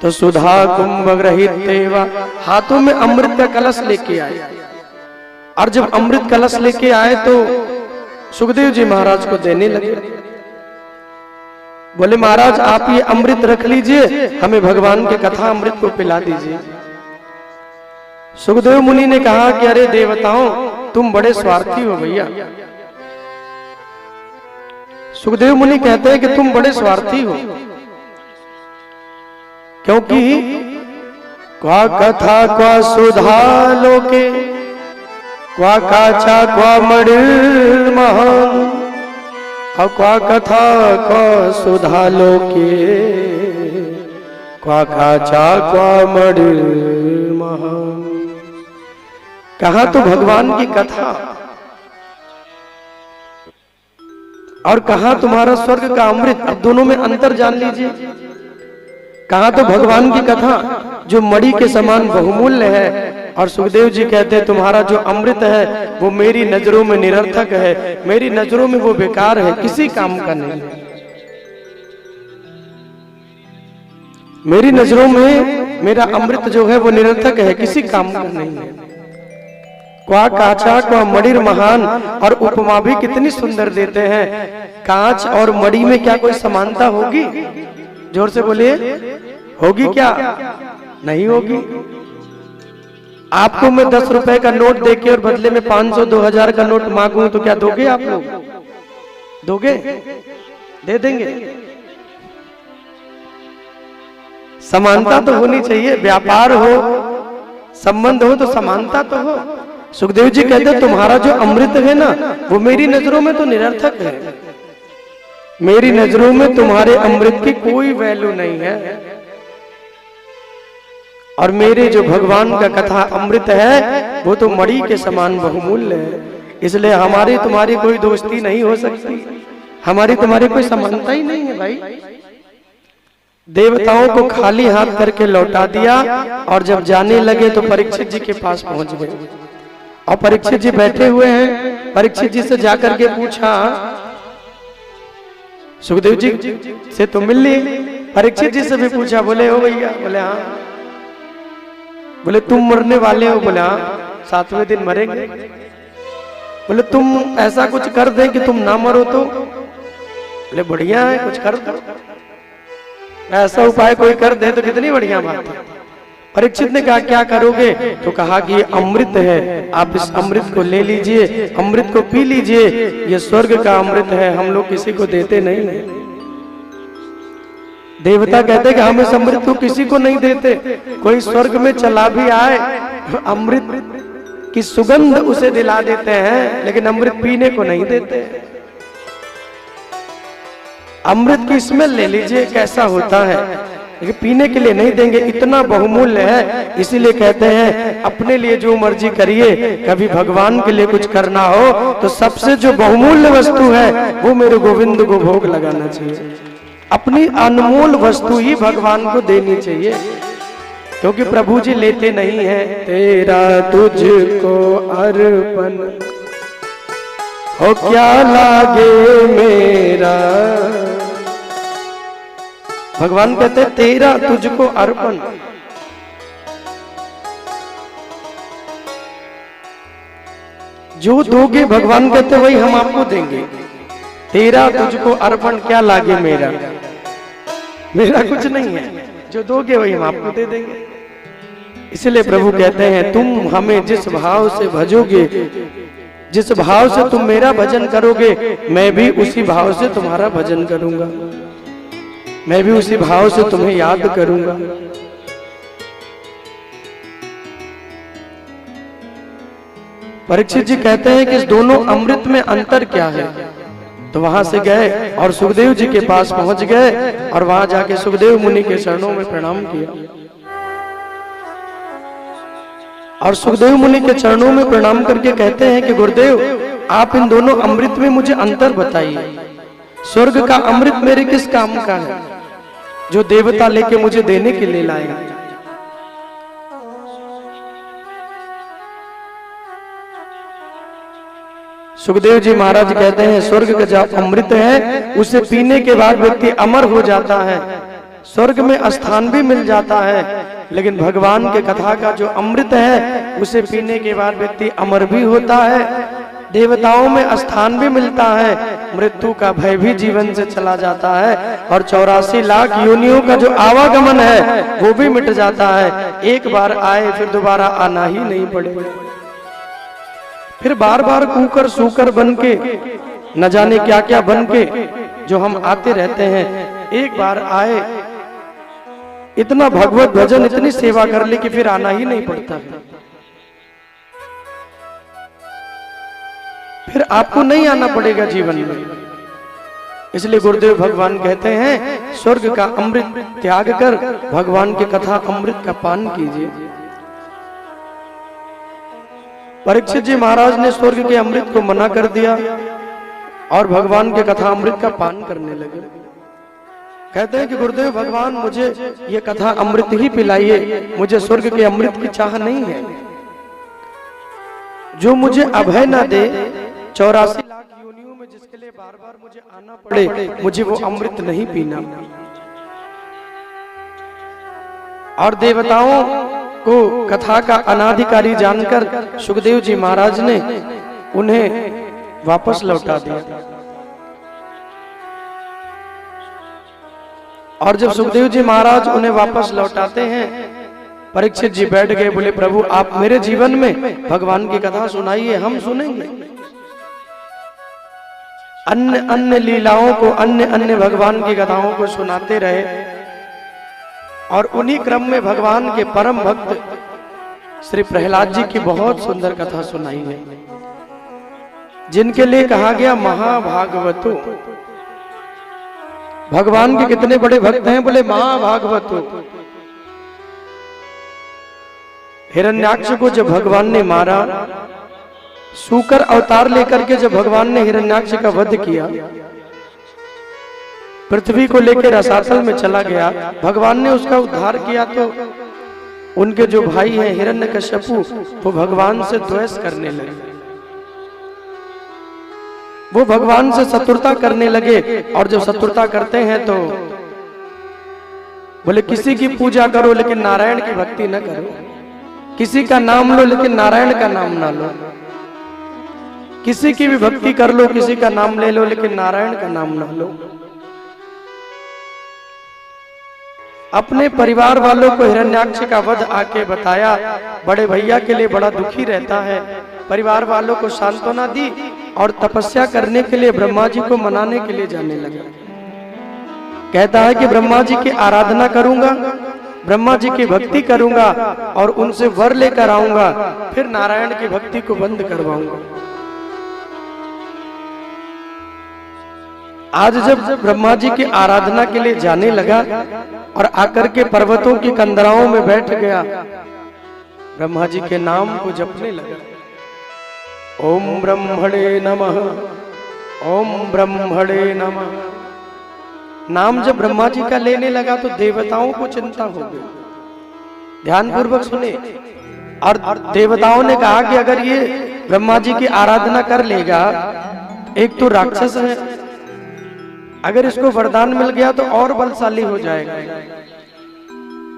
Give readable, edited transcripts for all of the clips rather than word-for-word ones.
तो सुधा कुंभ ग्रहित देवा हाथों में अमृत का कलश लेके आए। और जब अमृत कलश लेके आए तो सुखदेव जी महाराज को देने लगे। बोले महाराज आप ये अमृत रख लीजिए, हमें भगवान के कथा अमृत को पिला दीजिए। सुखदेव मुनि ने कहा कि अरे देवताओं तुम बड़े स्वार्थी हो भैया। सुखदेव मुनि कहते हैं कि तुम बड़े स्वार्थी हो, क्योंकि क्वा कथा क्वा सुधा लोके क्वा काचा क्वा मणिर महान और क्वा कथा क्वा सुधा लोके क्वा काचा क्वा मणिर महान। कहा तो भगवान की कथा और कहा तुम्हारा स्वर्ग का अमृत। अब दोनों में अंतर जान लीजिए। कहा तो भगवान की कथा जो मणि के समान बहुमूल्य है, और सुखदेव जी कहते हैं तुम्हारा जो अमृत है वो मेरी नजरों में निरर्थक है, मेरी नजरों में वो बेकार है, किसी काम का नहीं है। मेरी नजरों में मेरा अमृत जो है वो निरर्थक है, किसी काम का नहीं है। क्वा काचा क्वा मणिर महान। और उपमा भी कितनी सुंदर देते हैं। कांच और मणि में क्या कोई समानता होगी? जोर से बोलिए, होगी क्या? नहीं होगी। आपको मैं 10 रुपए का नोट देके और बदले में 500 2000 का नोट मांगूं तो क्या दोगे? आप लोग दोगे? दे देंगे? समानता तो होनी चाहिए। व्यापार हो, संबंध हो तो समानता तो हो। सुखदेव जी कहते तुम्हारा जो अमृत है ना वो मेरी नजरों में तो निरर्थक है। मेरी नजरों में तुम्हारे अमृत की कोई वैल्यू नहीं है। और मेरे जो भगवान का कथा अमृत है वो तो मणि के समान बहुमूल्य है। इसलिए हमारी तुम्हारी कोई दोस्ती नहीं हो सकती, हमारी तुम्हारी कोई समानता ही नहीं है भाई। देवताओं को खाली हाथ करके लौटा दिया और जब जाने लगे तो परीक्षित जी के पास पहुंच गए। और परीक्षित जी बैठे हुए हैं। परीक्षित जी से जाकर के पूछा, सुखदेव जी से तो मिल ली। परीक्षित जी से भी पूछा, बोले हो भैया? बोले हाँ। बोले तुम मरने वाले हो? बोले हाँ, 7वें दिन मरेंगे। बोले तुम ऐसा कुछ कर दे कि तुम ना मरो तो? बोले बढ़िया है, कुछ कर दो। ऐसा उपाय कोई कर दे तो कितनी बढ़िया बात है। परीक्षित ने कहा क्या kरोगे? तो कहा कि ये अमृत है, आप इस अमृत को ले लीजिए, अमृत को पी लीजिए। ये स्वर्ग का अमृत है, हम लोग किसी को देते नहीं है। देवता कहते कि हम इस अमृत को किसी को नहीं देते। कोई स्वर्ग में चला भी आए अमृत की सुगंध उसे दिला देते हैं, लेकिन अमृत पीने को नहीं देते। अमृत की स्मेल ले लीजिए कैसा होता है, लेकिन पीने के लिए नहीं देंगे। इतना बहुमूल्य है। इसीलिए कहते हैं अपने लिए जो मर्जी करिए, कभी भगवान के लिए कुछ करना हो तो सबसे जो बहुमूल्य वस्तु है वो मेरे गोविंद को भोग लगाना चाहिए। अपनी अनमोल वस्तु ही भगवान को देनी चाहिए, क्योंकि प्रभु जी लेते नहीं है। तेरा तुझको अर्पण हो क्या लागे मेरा। भगवान कहते तेरा तुझको अर्पण। जो दोगे भगवान कहते वही हम आपको देंगे। तेरा तुझको अर्पण क्या लागे मेरा। मेरा कुछ नहीं है, जो दोगे वही हम आपको दे देंगे। इसलिए प्रभु कहते हैं तुम हमें जिस भाव से भजोगे, जिस भाव से तुम मेरा भजन करोगे, मैं भी उसी भाव से तुम्हारा भजन करूंगा, मैं भी उसी भाव से तुम्हें याद करूंगा। परीक्षित जी कहते हैं कि इस दोनों अमृत में अंतर क्या है। तो वहां से गए और सुखदेव जी के पास पहुंच गए और वहां जाके सुखदेव मुनि के चरणों में प्रणाम किया। और सुखदेव मुनि के चरणों में प्रणाम करके कहते हैं कि गुरुदेव आप इन दोनों अमृत में मुझे अंतर बताइए। स्वर्ग का अमृत मेरे किस काम का है जो देवता लेके मुझे देने के लिए लाएगा। सुखदेव जी महाराज कहते हैं स्वर्ग का जो अमृत है उसे पीने के बाद व्यक्ति अमर हो जाता है। स्वर्ग में स्थान भी मिल जाता है, लेकिन भगवान के कथा का जो अमृत है उसे पीने के बाद व्यक्ति अमर भी होता है। देवताओं में स्थान भी मिलता है, मृत्यु का भय भी जीवन से चला जाता है, और 84 लाख योनियों का जो आवागमन है वो भी मिट जाता है। एक बार आए फिर दोबारा आना ही नहीं पड़ेगा। फिर बार बार कूकर सूकर बन के न जाने क्या क्या बन के जो हम आते रहते हैं, एक बार आए इतना भगवत भजन इतनी सेवा कर ले कि फिर आना ही नहीं पड़ता, फिर आपको नहीं आना पड़ेगा जीवन में। इसलिए गुरुदेव भगवान कहते हैं स्वर्ग का अमृत त्याग कर भगवान की कथा अमृत का पान कीजिए। परीक्षित जी महाराज ने स्वर्ग के अमृत को मना कर दिया और भगवान के कथा अमृत का पान करने लगे। कहते हैं कि गुरुदेव भगवान मुझे ये कथा अमृत ही पिलाइए, मुझे स्वर्ग के अमृत की चाह नहीं है। जो मुझे अभय ना दे 84 लाख योनियों में जिसके लिए बार बार मुझे आना पड़े, मुझे वो अमृत नहीं पीना। और देवताओं को कथा का अनाधिकारी जानकर सुखदेव जी महाराज ने उन्हें वापस लौटा दिया। और जब सुखदेव जी महाराज उन्हें वापस लौटाते हैं, परीक्षित जी बैठ गए, बोले प्रभु आप मेरे जीवन में भगवान की कथा सुनाइए, हम सुनेंगे। अन्य अन्य लीलाओं को, अन्य अन्य भगवान की कथाओं को सुनाते रहे, और उन्हीं क्रम में भगवान के परम भक्त श्री प्रहलाद जी की बहुत सुंदर कथा सुनाई है, जिनके लिए कहा गया महाभागवतो। भगवान के कितने बड़े भक्त हैं, बोले महाभागवतो। हिरण्याक्ष को जब भगवान ने मारा, सूकर अवतार लेकर के जब भगवान ने हिरण्याक्ष का वध किया, पृथ्वी को लेकर रसातल में चला गया, भगवान ने उसका उद्धार किया, तो उनके जो भाई हैं हिरण्यकश्यपु वो भगवान से द्वेष करने लगे, वो भगवान से शत्रुता करने लगे। और जब शत्रुता करते हैं तो बोले किसी की पूजा करो लेकिन नारायण की भक्ति न करो, किसी का नाम लो लेकिन नारायण का नाम ना लो, किसी की भी भक्ति कर लो, किसी का नाम ले लो लेकिन नारायण का नाम ना लो। अपने परिवार वालों को हिरण्याक्ष का वध आके बताया, बड़े भैया के लिए बड़ा दुखी रहता है। परिवार वालों को सांत्वना दी और तपस्या करने के लिए ब्रह्मा जी को मनाने के लिए जाने लगा। कहता है कि ब्रह्मा जी की आराधना करूंगा, ब्रह्मा जी की भक्ति करूंगा और उनसे वर लेकर आऊंगा, फिर नारायण की भक्ति को बंद करवाऊंगा। आज जब ब्रह्मा जी की आराधना के लिए जाने लगा और आकर के पर्वतों की कंदराओं में बैठ गया, ब्रह्मा जी के नाम को जपने लगा, ओम ब्रह्मणे नमः, ओम ब्रह्मणे नमः। नाम जब ब्रह्मा जी का लेने लगा तो देवताओं को चिंता हो गई। ध्यान पूर्वक सुने। और देवताओं ने कहा कि अगर ये ब्रह्मा जी की आराधना कर लेगा, एक तो राक्षस है, अगर इसको वरदान मिल गया तो और बलशाली हो जाएगा।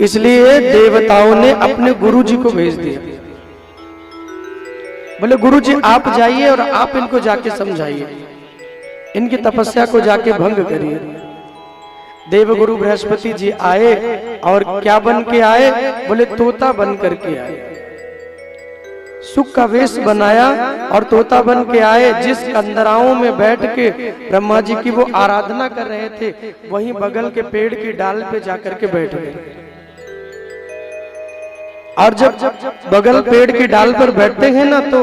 इसलिए देवताओं ने अपने गुरु जी को भेज दिया, बोले गुरु जी आप जाइए और आप इनको जाके समझाइए, इनकी तपस्या को जाके भंग करिए। देवगुरु बृहस्पति जी आए और क्या बन के आए, बोले तोता बन करके आए। सुख का वेश बनाया और तोता बन के आए। जिस कंदराओं में बैठ के ब्रह्मा जी की वो आराधना कर रहे थे, वहीं बगल के पेड़ की डाल पे जाकर के बैठ गए। और जब बगल पेड़ की डाल पर बैठते हैं ना, तो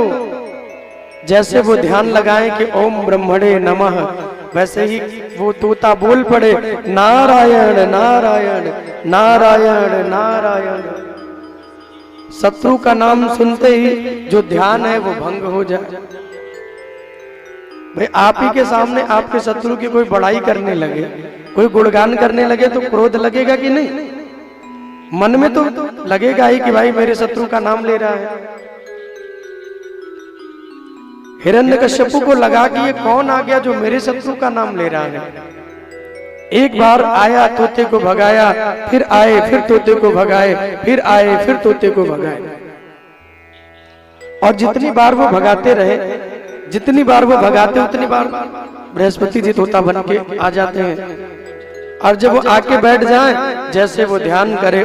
जैसे वो ध्यान लगाएं कि ओम ब्रह्मणे नमः, वैसे ही वो तोता बोल पड़े नारायण नारायण नारायण नारायण। शत्रु का नाम सुनते ही जो ध्यान है वो भंग हो जाए। भाई आप ही के सामने आपके शत्रु की कोई बड़ाई करने लगे, कोई गुणगान करने लगे तो क्रोध लगेगा कि नहीं? मन में तो लगेगा ही कि भाई मेरे शत्रु का नाम ले रहा है। हिरण्यकश्यपु को लगा कि ये कौन आ गया जो मेरे शत्रु का नाम ले रहा है। एक बार आया तोते को भगाया, फिर आए फिर तोते को भगाए, फिर आए फिर तोते को भगाए। और जितनी बार वो भगाते रहे, जितनी बार वो भगाते उतनी बार बृहस्पति जी तोता बन के आ जाते हैं। और जब वो आके बैठ जाएं, जैसे वो ध्यान करे